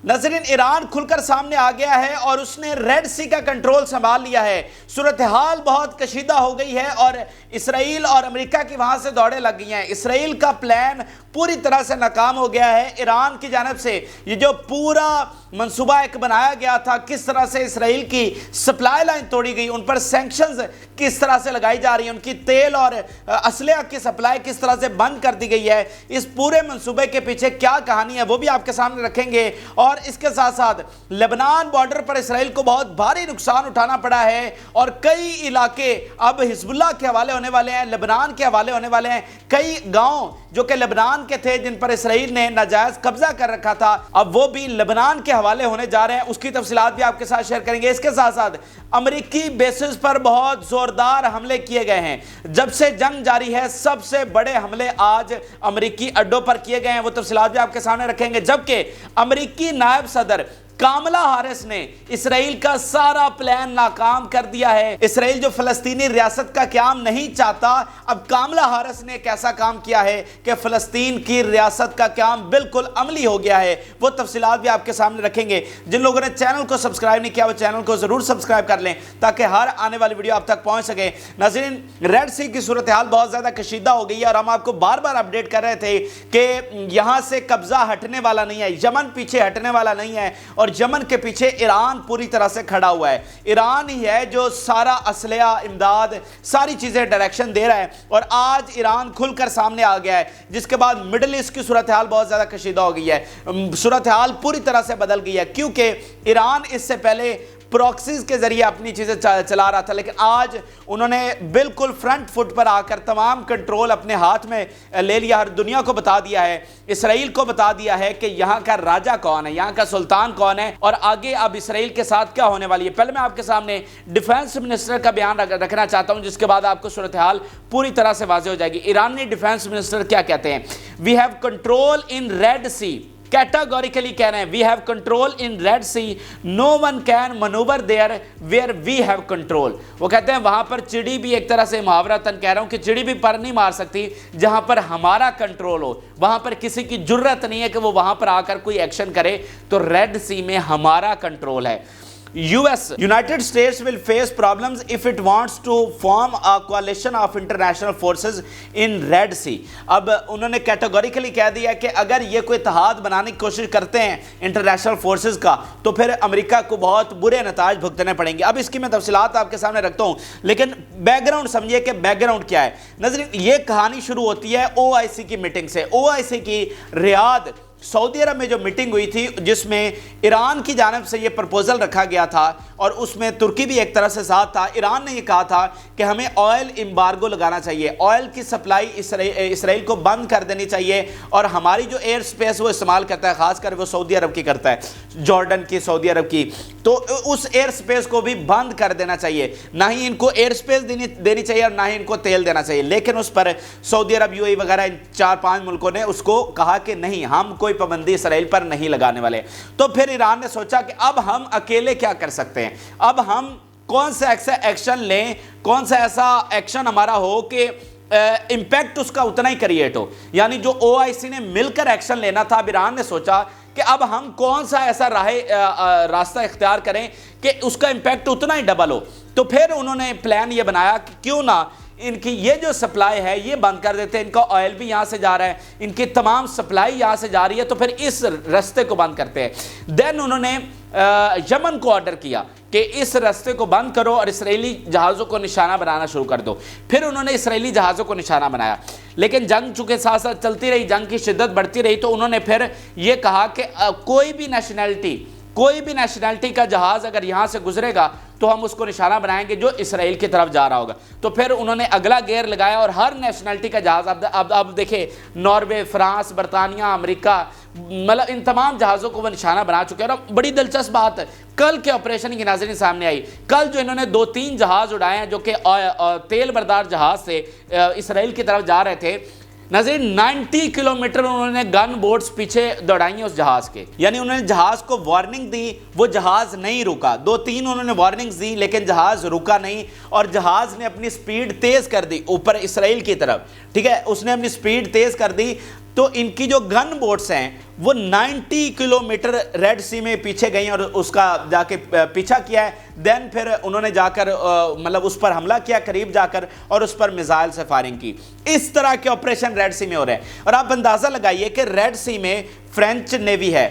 ناظرین ایران کھل کر سامنے آ گیا ہے اور اس نے ریڈ سی کا کنٹرول سنبھال لیا ہے. صورتحال بہت کشیدہ ہو گئی ہے اور اسرائیل اور امریکہ کی وہاں سے دوڑیں لگ گئی ہیں. اسرائیل کا پلان پوری طرح سے ناکام ہو گیا ہے. ایران کی جانب سے یہ جو پورا منصوبہ ایک بنایا گیا تھا, کس طرح سے اسرائیل کی سپلائی لائن توڑی گئی, ان پر سینکشنز کس طرح سے لگائی جا رہی ہیں, ان کی تیل اور اسلحہ کی سپلائی کس طرح سے بند کر دی گئی ہے, اس پورے منصوبے کے پیچھے کیا کہانی ہے وہ بھی آپ کے سامنے رکھیں گے. اور اس کے ساتھ ساتھ لبنان بارڈر پر اسرائیل کو بہت بھاری نقصان اٹھانا پڑا ہے اور کئی علاقے اب حزب اللہ کے حوالے ہونے والے ہیں, لبنان کے حوالے ہونے والے ہیں. کئی گاؤں جو کہ لبنان کے تھے جن پر اسرائیل نے ناجائز قبضہ کر رکھا تھا, اب وہ بھی لبنان کے حوالے ہونے جا رہے ہیں. اس کی تفصیلات بھی آپ کے ساتھ شیئر کریں گے. اس کے ساتھ ساتھ امریکی بیسز پر بہت زوردار حملے کیے گئے ہیں. جب سے جنگ جاری ہے سب سے بڑے حملے آج امریکی اڈوں پر کیے گئے ہیں, وہ تفصیلات بھی آپ کے سامنے رکھیں گے. جبکہ امریکی نائب صدر کاملا ہارس نے اسرائیل کا سارا پلان ناکام کر دیا ہے. اسرائیل جو فلسطینی ریاست کا قیام نہیں چاہتا, اب کاملا ہارس نے ایک ایسا کام کیا ہے کہ فلسطین کی ریاست کا قیام بالکل عملی ہو گیا ہے. وہ تفصیلات بھی آپ کے سامنے رکھیں گے. جن لوگوں نے چینل کو سبسکرائب نہیں کیا وہ چینل کو ضرور سبسکرائب کر لیں تاکہ ہر آنے والی ویڈیو آپ تک پہنچ سکے. ناظرین ریڈ سی کی صورتحال بہت زیادہ کشیدہ ہو گئی ہے اور ہم آپ کو بار بار اپڈیٹ کر رہے تھے کہ یہاں سے قبضہ ہٹنے والا نہیں ہے, یمن پیچھے ہٹنے والا نہیں ہے اور یمن کے پیچھے ایران پوری طرح سے کھڑا ہوا ہے. ایران ہی ہے جو سارا اسلحہ, امداد, ساری چیزیں ڈائریکشن دے رہا ہے اور آج ایران کھل کر سامنے آ گیا ہے, جس کے بعد مڈل ایسٹ کی صورتحال بہت زیادہ کشیدہ ہو گئی ہے. صورتحال پوری طرح سے بدل گئی ہے کیونکہ ایران اس سے پہلے پروکسیز کے ذریعے اپنی چیزیں چلا رہا تھا, لیکن آج انہوں نے بالکل فرنٹ فٹ پر آ کر تمام کنٹرول اپنے ہاتھ میں لے لیا. ہر دنیا کو بتا دیا ہے, اسرائیل کو بتا دیا ہے کہ یہاں کا راجہ کون ہے, یہاں کا سلطان کون ہے اور آگے اب اسرائیل کے ساتھ کیا ہونے والی ہے. پہلے میں آپ کے سامنے ڈیفنس منسٹر کا بیان رکھنا چاہتا ہوں, جس کے بعد آپ کو صورتحال پوری طرح سے واضح ہو جائے گی. ایرانی ڈیفنس منسٹر کیا کہتے ہیں؟ We have control in Red Sea, categorically کہہ رہے ہیں we have control in Red Sea, no one can manoeuvre there where we have control. وہ کہتے ہیں وہاں پر چڑی بھی, ایک طرح سے محاورتاً کہہ رہا ہوں کہ چڑی بھی پر نہیں مار سکتی جہاں پر ہمارا کنٹرول ہو. وہاں پر کسی کی جرت نہیں ہے کہ وہ وہاں پر آ کر کوئی ایکشن کرے, تو ریڈ سی میں ہمارا کنٹرول ہے. United States will face problems if it wants to form a coalition of international forces in Red Sea. اب انہوں نے کیٹیگوریکلی کہہ دیا کہ اگر یہ کوئی اتحاد بنانے کی کوشش کرتے ہیں انٹرنیشنل فورسز کا تو پھر امریکہ کو بہت برے نتائج بھگتنے پڑیں گے. اب اس کی میں تفصیلات آپ کے سامنے رکھتا ہوں, لیکن بیک گراؤنڈ سمجھیے کہ بیک گراؤنڈ کیا ہے. ناظرین یہ کہانی شروع ہوتی ہے OIC کی میٹنگ سے. OIC کی ریاض سعودی عرب میں جو میٹنگ ہوئی تھی, جس میں ایران کی جانب سے یہ پرپوزل رکھا گیا تھا اور اس میں ترکی بھی ایک طرح سے ساتھ تھا. ایران نے یہ کہا تھا کہ ہمیں آئل امبارگو لگانا چاہیے, آئل کی سپلائی اسرائیل کو بند کر دینی چاہیے اور ہماری جو ایئر سپیس وہ استعمال کرتا ہے, خاص کر وہ سعودی عرب کی کرتا ہے, جارڈن کی, سعودی عرب کی, تو اس ایئر سپیس کو بھی بند کر دینا چاہیے. نہ ہی ان کو ایئر سپیس دینی چاہیے اور نہ ہی ان کو تیل دینا چاہیے. لیکن اس پر سعودی عرب, UAE وغیرہ ان 4-5 ملکوں نے اس کو کہا کہ نہیں, ہم کوئی پابندی اسرائیل پر نہیں لگانے والے. تو پھر ایران نے سوچا کہ اب ہم اکیلے کیا کر سکتے ہیں, اب ہم کون سا ایسا ایکشن لیں, کون سا ایسا ایکشن ہمارا ہو کہ امپیکٹ اس کا اتنا ہی کریٹ ہو. یعنی جو OIC نے مل کر ایکشن لینا تھا, اب ایران نے سوچا کہ اب ہم کون سا ایسا راستہ اختیار کریں کہ اس کا امپیکٹ اتنا ہی ڈبل ہو. تو پھر انہوں نے پلان یہ بنایا کہ کیوں نہ ان کی یہ جو سپلائی ہے یہ بند کر دیتے ہیں, ان کا آئل بھی یہاں سے جا رہا ہے, ان کی تمام سپلائی یہاں سے جا رہی ہے, تو پھر اس رستے کو بند کرتے ہیں. دین انہوں نے یمن کو آرڈر کیا کہ اس رستے کو بند کرو اور اسرائیلی جہازوں کو نشانہ بنانا شروع کر دو. پھر انہوں نے اسرائیلی جہازوں کو نشانہ بنایا, لیکن جنگ چونکہ ساتھ ساتھ چلتی رہی, جنگ کی شدت بڑھتی رہی, تو انہوں نے پھر یہ کہا کہ کوئی بھی نیشنلٹی کا جہاز اگر یہاں سے گزرے گا تو ہم اس کو نشانہ بنائیں گے جو اسرائیل کی طرف جا رہا ہوگا. تو پھر انہوں نے اگلا گیئر لگایا اور ہر نیشنلٹی کا جہاز, اب دیکھیں ناروے, فرانس, برطانیہ, امریکہ, مطلب ان تمام جہازوں کو وہ نشانہ بنا چکے ہیں. اور اب بڑی دلچسپ بات ہے, کل کے آپریشن کی ناظرین سامنے آئی. کل جو انہوں نے 2-3 جہاز اڑائے ہیں جو کہ تیل بردار جہاز سے اسرائیل کی طرف جا رہے تھے, ناظرین 90 کلومیٹر انہوں نے گن بورڈز پیچھے دوڑائی ہیں اس جہاز کے. یعنی انہوں نے جہاز کو وارننگ دی, وہ جہاز نہیں رکا. 2-3 انہوں نے وارننگز دی لیکن جہاز رکا نہیں, اور جہاز نے اپنی سپیڈ تیز کر دی اوپر اسرائیل کی طرف. ٹھیک ہے, اس نے اپنی سپیڈ تیز کر دی. تو ان کی جو گن بوٹس ہیں وہ 90 کلومیٹر ریڈ سی میں پیچھے گئی اور اس کا جا کے پیچھا کیا ہے. دین پھر انہوں نے جا کر مطلب اس پر حملہ کیا قریب جا کر اور اس پر میزائل سے فائرنگ کی. اس طرح کے آپریشن ریڈ سی میں ہو رہے ہیں. اور آپ اندازہ لگائیے کہ ریڈ سی میں فرینچ نیوی ہے,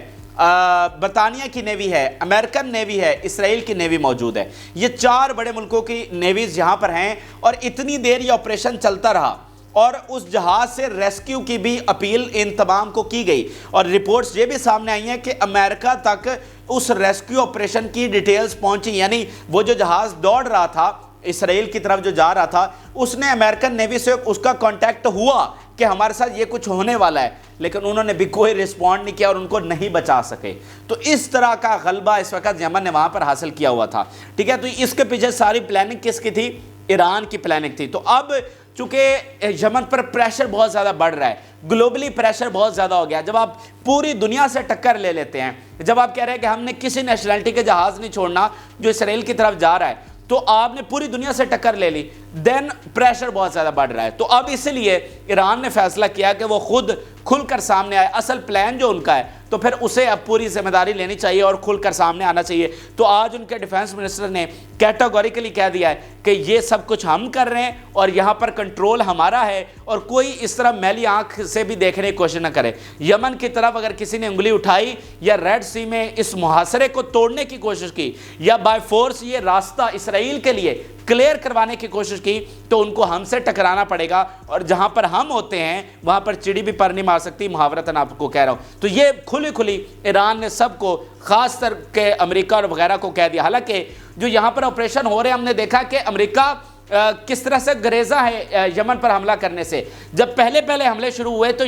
برطانیہ کی نیوی ہے, امریکن نیوی ہے, اسرائیل کی نیوی موجود ہے. یہ 4 بڑے ملکوں کی نیویز یہاں پر ہیں اور اتنی دیر یہ آپریشن چلتا رہا اور اس جہاز سے ریسکیو کی بھی اپیل ان تمام کو کی گئی. اور رپورٹس یہ بھی سامنے آئی ہیں کہ امریکہ تک اس ریسکیو آپریشن کی ڈیٹیلز پہنچی, یعنی وہ جو جہاز دوڑ رہا تھا اسرائیل کی طرف جو جا رہا تھا, اس نے امریکن نیوی سے اس کا کانٹیکٹ ہوا کہ ہمارے ساتھ یہ کچھ ہونے والا ہے, لیکن انہوں نے بھی کوئی رسپونڈ نہیں کیا اور ان کو نہیں بچا سکے. تو اس طرح کا غلبہ اس وقت یمن نے وہاں پر حاصل کیا ہوا تھا. ٹھیک ہے, تو اس کے پیچھے ساری پلاننگ کس کی تھی؟ ایران کی پلاننگ تھی. تو اب چونکہ یمن پر پریشر بہت زیادہ بڑھ رہا ہے, گلوبلی پریشر بہت زیادہ ہو گیا. جب آپ پوری دنیا سے ٹکر لے لیتے ہیں, جب آپ کہہ رہے ہیں کہ ہم نے کسی نیشنلٹی کے جہاز نہیں چھوڑنا جو اسرائیل کی طرف جا رہا ہے, تو آپ نے پوری دنیا سے ٹکر لے لی, دین پریشر بہت زیادہ بڑھ رہا ہے. تو اب اس لیے ایران نے فیصلہ کیا کہ وہ خود کھل کر سامنے آئے. اصل پلان جو ان کا ہے تو پھر اسے اب پوری ذمہ داری لینی چاہیے اور کھل کر سامنے آنا چاہیے. تو آج ان کے ڈیفنس منسٹر نے کیٹاگوریکلی کہہ دیا ہے کہ یہ سب کچھ ہم کر رہے ہیں اور یہاں پر کنٹرول ہمارا ہے, اور کوئی اس طرح میلی آنکھ سے بھی دیکھنے کی کوشش نہ کرے. یمن کی طرف اگر کسی نے انگلی اٹھائی یا ریڈ سی میں اس محاصرے کو توڑنے کی کوشش کی یا بائی فورس یہ راستہ اسرائیل کے لیے کلیئر کروانے کی کوشش کی, تو ان کو ہم سے ٹکرانا پڑے گا. اور جہاں پر ہم ہوتے ہیں وہاں پر چڑی بھی پر نہیں مار سکتی, محاورتاً آپ کو کہہ رہا ہوں. تو یہ کھلی ایران نے سب کو, خاص طر کے امریکہ اور وغیرہ کو کہہ دیا. حالانکہ جو یہاں پر آپریشن ہو رہے ہیں, ہم نے دیکھا کہ امریکہ کس طرح سے گریزہ ہے یمن پر حملہ کرنے سے. جب پہلے حملے شروع ہوئے تو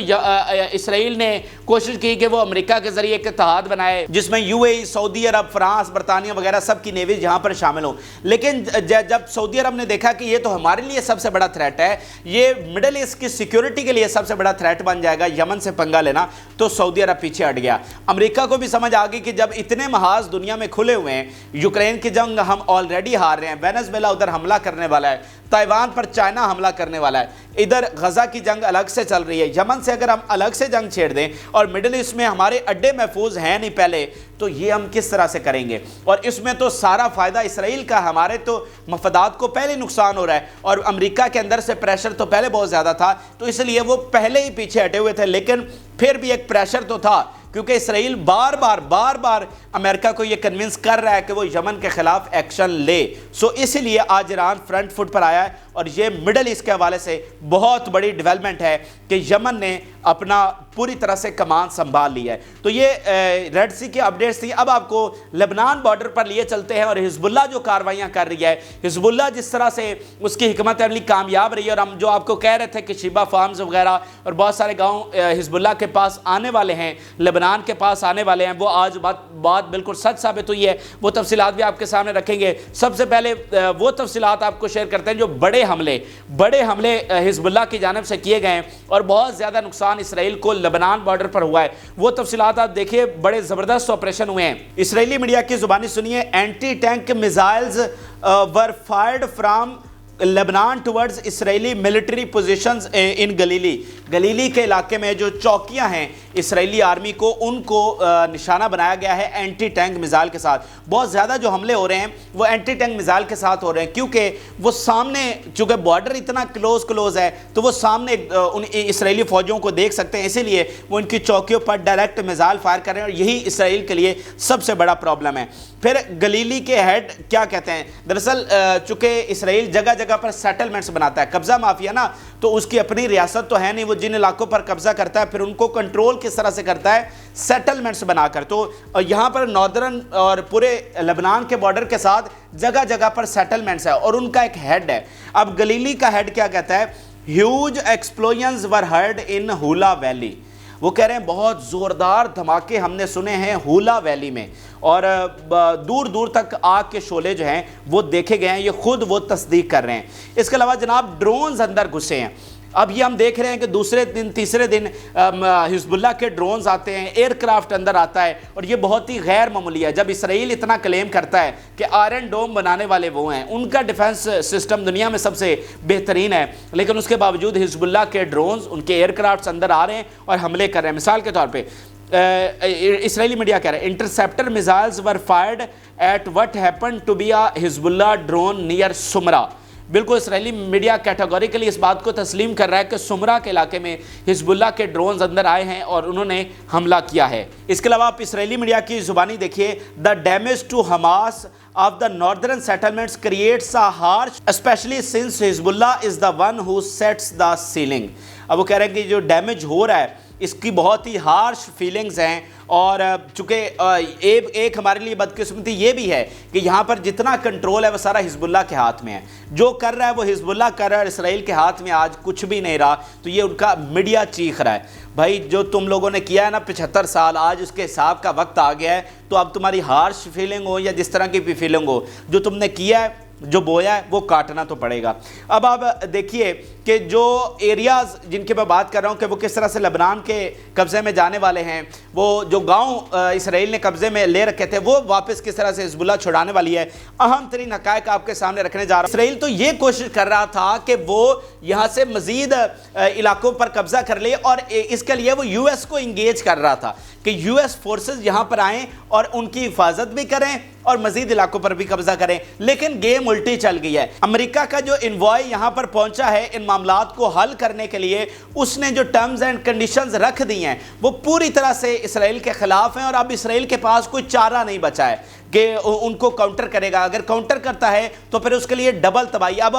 اسرائیل نے کوشش کی کہ وہ امریکہ کے ذریعے ایک اتحاد بنائے جس میں you a E, Saudi Arab, France, برطانیہ وغیرہ سب کی نیویز یہاں پر شامل ہوں. لیکن جب سعودی عرب نے دیکھا کہ یہ تو ہمارے لیے سب سے بڑا تھریٹ ہے, یہ مڈل ایسٹ کی سیکیورٹی کے لیے سب سے بڑا تھریٹ بن جائے گا یمن سے پنگا لینا, تو سعودی عرب پیچھے ہٹ گیا. امریکہ کو بھی سمجھ آ گئی کہ جب اتنے محاذ دنیا میں کھلے ہوئے ہیں, یوکرین کی جنگ ہم آلریڈی ہار رہے ہیں, وینزویلا ادھر حملہ کرنے والا ہے, تائیوان پر چائنا حملہ کرنے والا ہے, ادھر غزہ کی جنگ الگ سے چل رہی ہے, یمن سے اگر ہم الگ سے جنگ چھیڑ دیں اور مڈل ایسٹ میں ہمارے اڈے محفوظ ہیں نہیں پہلے, تو یہ ہم کس طرح سے کریں گے؟ اور اس میں تو سارا فائدہ اسرائیل کا, ہمارے تو مفادات کو پہلے نقصان ہو رہا ہے اور امریکہ کے اندر سے پریشر تو پہلے بہت زیادہ تھا, تو اس لیے وہ پہلے ہی پیچھے ہٹے ہوئے تھے. لیکن پھر بھی ایک پریشر تو تھا کیونکہ اسرائیل بار بار امریکہ کو یہ کنونس کر رہا ہے کہ وہ یمن کے خلاف ایکشن لے. سو اسی لیے آج ایران فرنٹ فٹ پر آیا ہے اور یہ مڈل ایسٹ کے حوالے سے بہت بڑی ڈیولپمنٹ ہے کہ یمن نے اپنا پوری طرح سے کمان سنبھال لی ہے. تو یہ ریڈ سی کی اپڈیٹس تھی. اب آپ کو لبنان بارڈر پر لیے چلتے ہیں اور حزب اللہ جو کاروائیاں کر رہی ہے, حزب اللہ جس طرح سے اس کی حکمت عملی کامیاب رہی ہے, اور ہم جو آپ کو کہہ رہے تھے کہ شیبہ فارمز وغیرہ اور بہت سارے گاؤں حزب اللہ کے پاس آنے والے ہیں, لبنان کے پاس آنے والے ہیں, وہ آج بات بالکل سچ ثابت ہوئی ہے. وہ تفصیلات بھی آپ کے سامنے رکھیں گے. سب سے پہلے وہ تفصیلات آپ کو شیئر کرتے ہیں جو بڑے حملے حزب اللہ کی جانب سے کیے گئے ہیں اور بہت زیادہ نقصان اسرائیل کو لبنان بارڈر پر ہوا ہے. وہ تفصیلات آپ دیکھیے, بڑے زبردست آپریشن ہوئے ہیں. اسرائیلی میڈیا کی زبانی سنیے. Anti tank missiles were fired from Lebanon towards Israeli military positions in Galilee کے علاقے میں جو چوکیاں ہیں اسرائیلی آرمی کو, ان کو نشانہ بنایا گیا ہے اینٹی ٹینک میزائل کے ساتھ. بہت زیادہ جو حملے ہو رہے ہیں وہ اینٹی ٹینک میزائل کے ساتھ ہو رہے ہیں, کیونکہ وہ سامنے, چونکہ بارڈر اتنا کلوز ہے تو وہ سامنے ان اسرائیلی فوجوں کو دیکھ سکتے ہیں, اسی لیے وہ ان کی چوکیوں پر ڈائریکٹ میزائل فائر کر رہے ہیں, اور یہی اسرائیل کے لیے سب سے بڑا پرابلم ہے. پھر گلیلی کے ہیڈ کیا کہتے ہیں؟ دراصل چونکہ اسرائیل جگہ جگہ پر سیٹلمنٹس بناتا ہے, قبضہ مافیا نا, تو اس کی اپنی ریاست تو ہے نہیں, وہ جن علاقوں پر قبضہ کرتا ہے پھر ان کو کنٹرول کس طرح سے کرتا ہے؟ سیٹلمنٹس بنا کر. تو یہاں پر ناردرن اور پورے لبنان کے بارڈر کے ساتھ جگہ جگہ پر سیٹلمنٹس ہے اور ان کا ایک ہیڈ ہے. اب گلیلی کا ہیڈ کیا کہتا ہے؟ Huge explosions were heard in Hula valley. وہ کہہ رہے ہیں بہت زوردار دھماکے ہم نے سنے ہیں ہولا ویلی میں, اور دور دور تک آگ کے شعلے جو ہیں وہ دیکھے گئے ہیں, یہ خود وہ تصدیق کر رہے ہیں. اس کے علاوہ جناب ڈرونز اندر گھسے ہیں. اب یہ ہم دیکھ رہے ہیں کہ دوسرے دن تیسرے دن حزب اللہ کے ڈرونز آتے ہیں، ایئر کرافٹ اندر آتا ہے، اور یہ بہت ہی غیر معمولی ہے۔ جب اسرائیل اتنا کلیم کرتا ہے کہ آئرن ڈوم بنانے والے وہ ہیں، ان کا ڈیفنس سسٹم دنیا میں سب سے بہترین ہے، لیکن اس کے باوجود حزب اللہ کے ڈرونز، ان کے ایئر کرافٹس اندر آ رہے ہیں اور حملے کر رہے ہیں۔ مثال کے طور پہ اسرائیلی میڈیا کہہ رہا ہے interceptor missiles were fired at what happen to be a Hezbollah drone near سمرا۔ بالکل اسرائیلی میڈیا کیٹیگوریکلی اس بات کو تسلیم کر رہا ہے کہ سمرا کے علاقے میں حزب اللہ کے ڈرونز اندر آئے ہیں اور انہوں نے حملہ کیا ہے۔ اس کے علاوہ آپ اسرائیلی میڈیا کی زبانی دیکھیے، the damage to Hamas of the northern settlements creates a harsh, especially since Hezbollah is the one who sets the ceiling۔ اب وہ کہہ رہے ہیں کہ جو ڈیمیج ہو رہا ہے اس کی بہت ہی ہارش فیلنگز ہیں، اور چونکہ ایک ہمارے لیے بدقسمتی یہ بھی ہے کہ یہاں پر جتنا کنٹرول ہے وہ سارا حزب اللہ کے ہاتھ میں ہے، جو کر رہا ہے وہ حزب اللہ کر رہا ہے، اسرائیل کے ہاتھ میں آج کچھ بھی نہیں رہا۔ تو یہ ان کا میڈیا چیخ رہا ہے بھائی جو تم لوگوں نے کیا ہے نا 75 سال، آج اس کے حساب کا وقت آ گیا ہے، تو اب تمہاری ہارش فیلنگ ہو یا جس طرح کی بھی فیلنگ ہو، جو تم نے کیا ہے، جو بویا ہے، وہ کاٹنا تو پڑے گا۔ اب آپ دیکھیے کہ جو ایریاز جن کے میں بات کر رہا ہوں کہ وہ کس طرح سے لبنان کے قبضے میں جانے والے ہیں، وہ جو گاؤں اسرائیل نے قبضے میں لے رکھے تھے وہ واپس کس طرح سے حزب اللہ چھڑانے والی ہے، اہم ترین حقائق آپ کے سامنے رکھنے جا رہا ہوں۔ اسرائیل تو یہ کوشش کر رہا تھا کہ وہ یہاں سے مزید علاقوں پر قبضہ کر لے، اور اس کے لیے وہ یو ایس کو انگیج کر رہا تھا کہ یو ایس فورسز یہاں پر آئیں اور ان کی حفاظت بھی کریں اور مزید علاقوں پر بھی قبضہ کریں، لیکن گیم الٹی چل گئی ہے۔ امریکہ کا جو انوائے یہاں پر پہنچا ہے ان معاملات کو حل کرنے کے لیے، اس نے جو ٹرمز اینڈ کنڈیشنز رکھ دی ہیں وہ پوری طرح سے اسرائیل کے خلاف ہیں، اور اب اسرائیل کے پاس کوئی چارہ نہیں بچا ہے کہ ان کو کاؤنٹر کرے گا۔ اگر کاؤنٹر کرتا ہے تو پھر اس کے لیے ڈبل تباہی۔ اب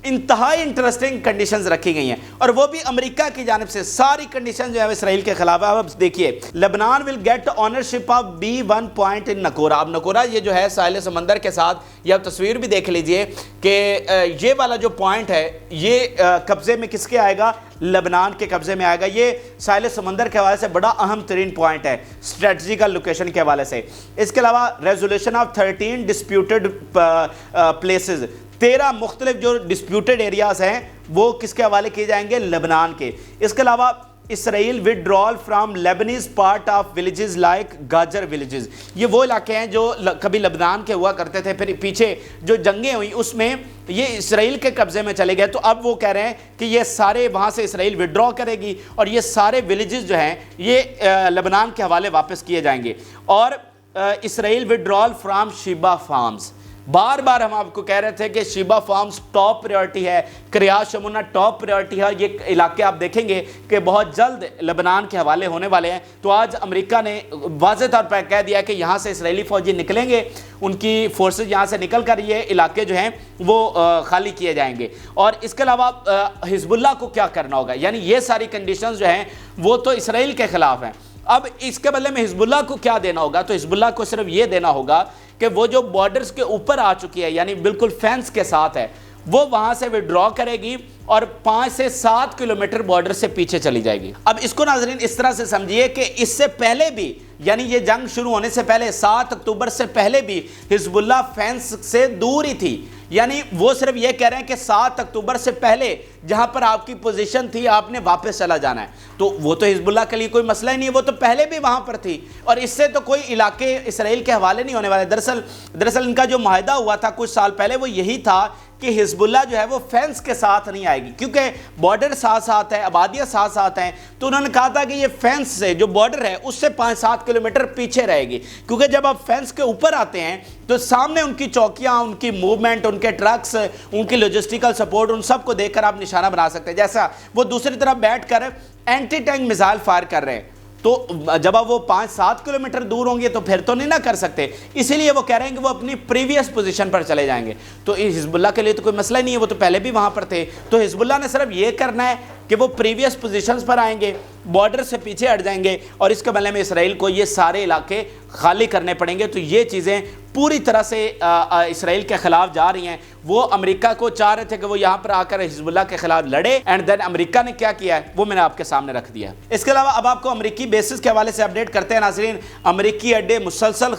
انتہائی انٹرسٹنگ کنڈیشنز رکھی گئی ہیں، اور وہ بھی امریکہ کی جانب سے ساری کنڈیشن جو ہے اسرائیل کے خلاف ہے۔ اب دیکھیے Lebanon will get ownership of B1 point in Naqoura. اب نکورہ یہ جو ہے ساحل سمندر کے ساتھ، یہ آپ تصویر بھی دیکھ لیجئے کہ یہ والا جو پوائنٹ ہے یہ قبضے میں کس کے آئے گا؟ لبنان کے قبضے میں آئے گا۔ یہ ساحل سمندر کے حوالے سے بڑا اہم ترین پوائنٹ ہے اسٹریٹجیکل لوکیشن کے حوالے سے۔ اس کے علاوہ ریزولوشن آف 13 ڈسپیوٹڈ پلیسز، 13 مختلف جو ڈسپیوٹڈ ایریاز ہیں وہ کس کے حوالے کیے جائیں گے؟ لبنان کے۔ اس کے علاوہ اسرائیل withdrawal from Lebanese part of villages like گاجر villages، یہ وہ علاقے ہیں جو کبھی لبنان کے ہوا کرتے تھے، پھر پیچھے جو جنگیں ہوئیں اس میں یہ اسرائیل کے قبضے میں چلے گئے، تو اب وہ کہہ رہے ہیں کہ یہ سارے وہاں سے اسرائیل withdraw کرے گی اور یہ سارے villages جو ہیں یہ لبنان کے حوالے واپس کیے جائیں گے۔ اور اسرائیل withdrawal from شیبہ فارمز، بار بار ہم آپ کو کہہ رہے تھے کہ شیبہ فارمز ٹاپ پریورٹی ہے، کریات شمونہ ٹاپ پریورٹی ہے، یہ علاقے آپ دیکھیں گے کہ بہت جلد لبنان کے حوالے ہونے والے ہیں۔ تو آج امریکہ نے واضح طور پر کہہ دیا کہ یہاں سے اسرائیلی فوجی نکلیں گے، ان کی فورسز یہاں سے نکل کر یہ علاقے جو ہیں وہ خالی کیے جائیں گے۔ اور اس کے علاوہ حزب اللہ کو کیا کرنا ہوگا، یعنی یہ ساری کنڈیشنز جو ہیں وہ تو اسرائیل کے خلاف ہیں۔ اب اس کے بدلے میں حزب اللہ کو کیا دینا ہوگا؟ تو حزب اللہ کو صرف یہ دینا ہوگا کہ وہ جو بارڈرز کے اوپر آ چکی ہے، یعنی بالکل فینس کے ساتھ ہے، وہ وہاں سے وڈرا کرے گی اور 5 سے 7 کلومیٹر بارڈر سے پیچھے چلی جائے گی۔ اب اس کو ناظرین اس طرح سے سمجھیے کہ اس سے پہلے بھی، یعنی یہ جنگ شروع ہونے سے پہلے 7 اکتوبر سے پہلے بھی حزب اللہ فینس سے دور ہی تھی، یعنی وہ صرف یہ کہہ رہے ہیں کہ 7 اکتوبر سے پہلے جہاں پر آپ کی پوزیشن تھی آپ نے واپس چلا جانا ہے، تو وہ تو حزب اللہ کے لیے کوئی مسئلہ ہی نہیں ہے، وہ تو پہلے بھی وہاں پر تھی، اور اس سے تو کوئی علاقے اسرائیل کے حوالے نہیں ہونے والے۔ دراصل ان کا جو معاہدہ ہوا تھا کچھ سال پہلے وہ یہی تھا کہ حزب اللہ جو ہے وہ فینس کے ساتھ نہیں آئے گی، کیونکہ بارڈر ساتھ ساتھ ہے، آبادیاں ساتھ ساتھ ہیں، تو انہوں نے کہا تھا کہ یہ فینس سے جو بارڈر ہے اس سے 5-7 کلومیٹر پیچھے رہے گی، کیونکہ جب آپ فینس کے اوپر آتے ہیں تو سامنے ان کی چوکیاں، ان کی موومنٹ، ان کے ٹرکس، ان کی لوجسٹیکل سپورٹ، ان سب کو دیکھ کر آپ نشانہ بنا سکتے ہیں۔ جیسا وہ دوسری طرف بیٹھ کر اینٹی ٹینک میزائل فائر کر رہے ہیں، تو جب آپ وہ 5-7 کلومیٹر دور ہوں گے تو پھر تو نہیں نہ کر سکتے، اسی لیے وہ کہہ رہے ہیں کہ وہ اپنی پریویس پوزیشن پر چلے جائیں گے۔ تو حزب اللہ کے لیے تو کوئی مسئلہ نہیں ہے، وہ تو پہلے بھی وہاں پر تھے، تو حزب اللہ نے صرف یہ کرنا ہے کہ وہ پریویس پوزیشنز پر آئیں گے، بارڈر سے پیچھے ہٹ جائیں گے، اور اس کے بدلے میں اسرائیل کو یہ سارے علاقے خالی کرنے پڑیں گے۔ تو یہ چیزیں پوری طرح سے اسرائیل کے خلاف جا رہی ہیں۔ وہ امریکہ کو چاہ رہے تھے کہ وہ یہاں پر آ کر حزب اللہ کے خلاف لڑے، اینڈ دین امریکہ نے کیا کیا ہے وہ میں نے آپ کے سامنے رکھ دیا۔ اس کے علاوہ اب آپ کو امریکی بیسز کے حوالے سے اپڈیٹ کرتے ہیں ناظرین۔ امریکی اڈے مسلسل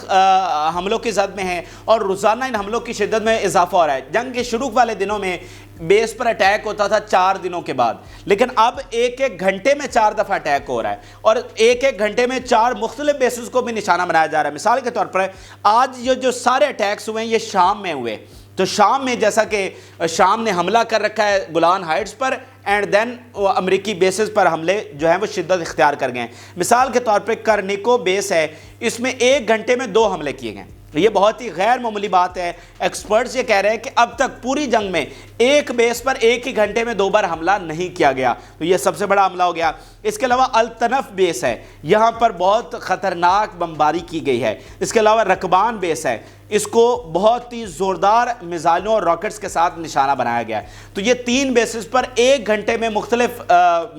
حملوں کی زد میں ہیں اور روزانہ ان حملوں کی شدت میں اضافہ ہو رہا ہے۔ جنگ کے شروع والے دنوں میں بیس پر اٹیک ہوتا تھا 4 دنوں کے بعد، لیکن اب ایک ایک گھنٹے میں 4 دفعہ اٹیک ہو رہا ہے، اور ایک ایک گھنٹے میں 4 مختلف بیسز کو بھی نشانہ بنایا جا رہا ہے۔ مثال کے طور پر آج جو سارے اٹیکس ہوئے ہیں یہ شام میں ہوئے، تو شام میں جیسا کہ شام نے حملہ کر رکھا ہے گولان ہائٹس پر، اینڈ دین امریکی بیسز پر حملے جو ہیں وہ شدت اختیار کر گئے ہیں۔ مثال کے طور پہ کرنیکو بیس ہے، اس میں 1 گھنٹے میں 2 حملے کیے گئے، یہ بہت ہی غیر معمولی بات ہے۔ ایکسپرٹس یہ کہہ رہے ہیں کہ اب تک پوری جنگ میں ایک بیس پر 1 ہی گھنٹے میں 2 بار حملہ نہیں کیا گیا، تو یہ سب سے بڑا حملہ ہو گیا۔ اس کے علاوہ الطنف بیس ہے، یہاں پر بہت خطرناک بمباری کی گئی ہے۔ اس کے علاوہ رکبان بیس ہے، اس کو بہت ہی زوردار میزائلوں اور راکٹس کے ساتھ نشانہ بنایا گیا ہے۔ تو یہ 3 بیسز پر 1 گھنٹے میں مختلف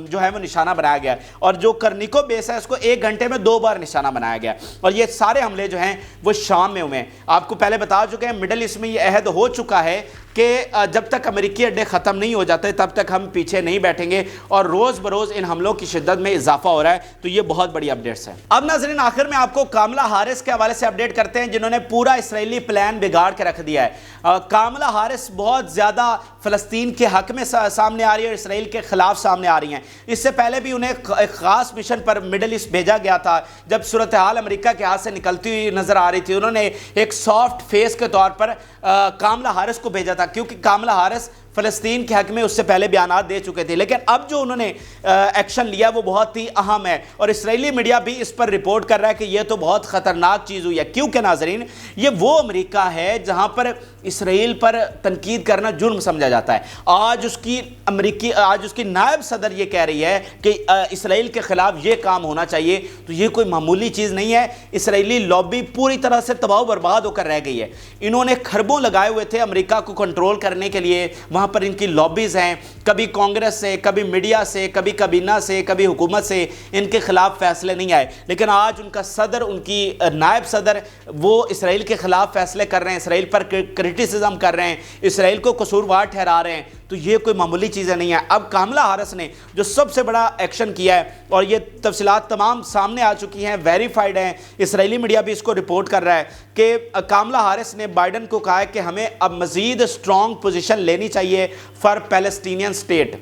جو ہے وہ نشانہ بنایا گیا ہے، اور جو کرنیکو بیس ہے اس کو 1 گھنٹے میں 2 بار نشانہ بنایا گیا، اور یہ سارے حملے جو ہیں وہ شام میں ہوئے ہیں۔ آپ کو پہلے بتا چکے ہیں مڈل ایسٹ میں یہ عہد ہو چکا ہے کہ جب تک امریکی اڈے ختم نہیں ہو جاتے تب تک ہم پیچھے نہیں بیٹھیں گے، اور روز بروز ان حملوں کی شدت میں اضافہ ہو رہا ہے، تو یہ بہت بڑی اپڈیٹس ہیں۔ اب ناظرین آخر میں آپ کو کاملا ہارس کے حوالے سے اپڈیٹ کرتے ہیں، جنہوں نے پورا اسرائیلی پلان بگاڑ کے رکھ دیا ہے۔ کاملا ہارس بہت زیادہ فلسطین کے حق میں سامنے آ رہی ہے اور اسرائیل کے خلاف سامنے آ رہی ہیں۔ اس سے پہلے بھی انہیں ایک خاص مشن پر مڈل ایسٹ بھیجا گیا تھا، جب صورتحال امریکہ کے ہاتھ سے نکلتی ہوئی نظر آ رہی تھی، انہوں نے ایک سافٹ فیس کے طور پر کاملا ہارس کو بھیجا تھا، کیونکہ کاملا ہارس فلسطین کے حق میں اس سے پہلے بیانات دے چکے تھے، لیکن اب جو انہوں نے ایکشن لیا وہ بہت ہی اہم ہے، اور اسرائیلی میڈیا بھی اس پر رپورٹ کر رہا ہے کہ یہ تو بہت خطرناک چیز ہوئی ہے، کیونکہ ناظرین یہ وہ امریکہ ہے جہاں پر اسرائیل پر تنقید کرنا جرم سمجھا جاتا ہے۔ آج اس کی نائب صدر یہ کہہ رہی ہے کہ اسرائیل کے خلاف یہ کام ہونا چاہیے، تو یہ کوئی معمولی چیز نہیں ہے۔ اسرائیلی لابی پوری طرح سے تباہ و برباد ہو کر رہ گئی ہے، انہوں نے خربوں لگائے ہوئے تھے امریکہ کو کنٹرول کرنے کے لیے، وہاں پر ان کی لابیز ہیں، کبھی کانگریس سے، کبھی میڈیا سے، کبھی کابینہ سے، کبھی حکومت سے ان کے خلاف فیصلے نہیں آئے، لیکن آج ان کا صدر، ان کی نائب صدر، وہ اسرائیل کے خلاف فیصلے کر رہے ہیں، اسرائیل پر کرٹیسزم کر رہے ہیں، اسرائیل کو قصوروار ٹھہرا رہے ہیں، تو یہ کوئی معمولی چیزیں نہیں ہے۔ اب کاملا ہارس نے جو سب سے بڑا ایکشن کیا ہے، اور یہ تفصیلات تمام سامنے آ چکی ہیں، ویریفائڈ ہیں، اسرائیلی میڈیا بھی اس کو رپورٹ کر رہا ہے کہ کاملا ہارس نے بائیڈن کو کہا ہے کہ ہمیں اب مزید اسٹرانگ پوزیشن لینی چاہیے فار پیلسٹینین اسٹیٹ،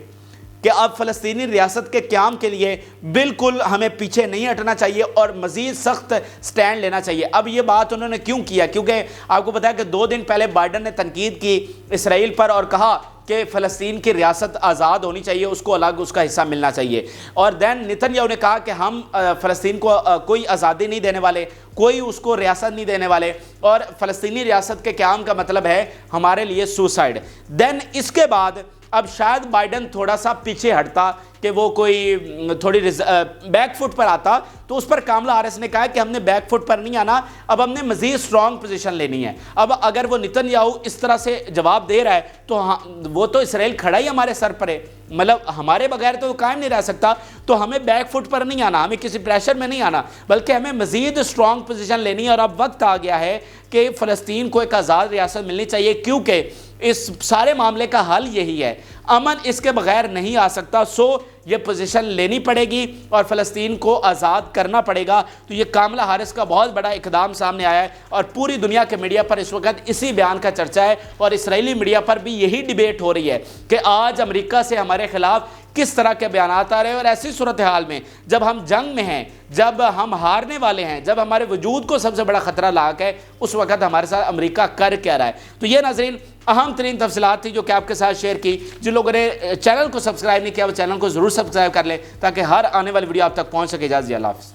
کہ اب فلسطینی ریاست کے قیام کے لیے بالکل ہمیں پیچھے نہیں ہٹنا چاہیے اور مزید سخت سٹینڈ لینا چاہیے۔ اب یہ بات انہوں نے کیوں کیا؟ کیونکہ آپ کو پتا ہے کہ 2 دن پہلے بائیڈن نے تنقید کی اسرائیل پر اور کہا کہ فلسطین کی ریاست آزاد ہونی چاہیے، اس کو الگ اس کا حصہ ملنا چاہیے، اور دین نیتن نے کہا کہ ہم فلسطین کو کوئی آزادی نہیں دینے والے، کوئی اس کو ریاست نہیں دینے والے، اور فلسطینی ریاست کے قیام کا مطلب ہے ہمارے لیے سوسائڈ۔ دین اس کے بعد اب شاید بائیڈن تھوڑا سا پیچھے ہٹتا کہ وہ کوئی تھوڑی بیک فٹ پر آتا، تو اس پر کاملا ہارس نے کہا کہ ہم نے بیک فٹ پر نہیں آنا، اب ہم نے مزید سٹرونگ پوزیشن لینی ہے۔ اب اگر وہ نیتن یاہو اس طرح سے جواب دے رہا ہے تو وہ تو اسرائیل کھڑا ہی ہمارے سر پر ہے، مطلب ہمارے بغیر تو وہ قائم نہیں رہ سکتا، تو ہمیں بیک فٹ پر نہیں آنا، ہمیں کسی پریشر میں نہیں آنا، بلکہ ہمیں مزید سٹرونگ پوزیشن لینی ہے، اور اب وقت آ گیا ہے کہ فلسطین کو ایک آزاد ریاست ملنی چاہیے، کیونکہ اس سارے معاملے کا حل یہی ہے، امن اس کے بغیر نہیں آ سکتا، سو یہ پوزیشن لینی پڑے گی اور فلسطین کو آزاد کرنا پڑے گا۔ تو یہ کاملا ہارس کا بہت بڑا اقدام سامنے آیا ہے، اور پوری دنیا کے میڈیا پر اس وقت اسی بیان کا چرچا ہے، اور اسرائیلی میڈیا پر بھی یہی ڈیبیٹ ہو رہی ہے کہ آج امریکہ سے ہمارے خلاف کس طرح کے بیانات آ رہے ہیں، اور ایسی صورتحال میں جب ہم جنگ میں ہیں، جب ہم ہارنے والے ہیں، جب ہمارے وجود کو سب سے بڑا خطرہ لاحق ہے، اس وقت ہمارے ساتھ امریکہ کر کیا رہا ہے۔ تو یہ ناظرین اہم ترین تفصیلات تھی جو کہ آپ کے ساتھ شیئر کی۔ جن لوگوں نے چینل کو سبسکرائب نہیں کیا وہ چینل کو ضرور سبسکرائب کر لیں تاکہ ہر آنے والی ویڈیو آپ تک پہنچ سکے۔ اجازت دیجیے، اللہ حافظ۔